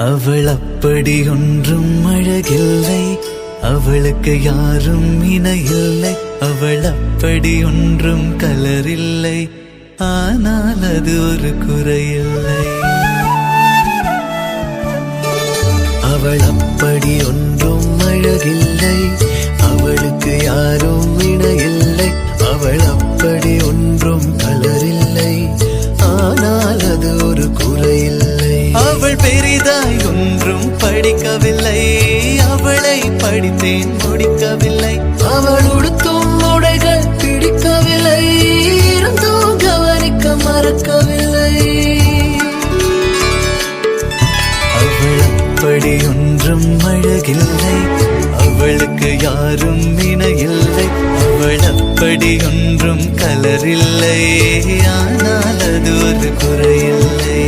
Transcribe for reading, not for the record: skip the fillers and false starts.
அவள் அப்படி ஒன்றும் அழகில்லை, அவளுக்கு யாரும் இணையில்லை. அவள் அப்படி ஒன்றும் கலரில்லை, ஆனால் அது ஒரு குறையில்லை. அவள் அப்படி ஒன்றும் அழகில்லை, அவளுக்கு யாரும் இணையில்லை. அவள் அப்படி ஒன்றும் கலரில்லை, ஆனால் அது ஒரு குறையில்லை. அவள் பெரிதாய் ஒன்றும் படிக்கவில்லை, அவளை படித்தேன் முடிக்கவில்லை. அவள் உடுத்தும் உடைகள் பிடிக்கவில்லை, இருந்தும் கவனிக்க மறக்கவில்லை. அவள் அப்படி ஒன்றும் அழகில்லை, அவளுக்கு யாரும் இணையில்லை. அவள் அப்படி ஒன்றும் கலரில்லை, ஆனால் அது ஒரு குறையில்லை.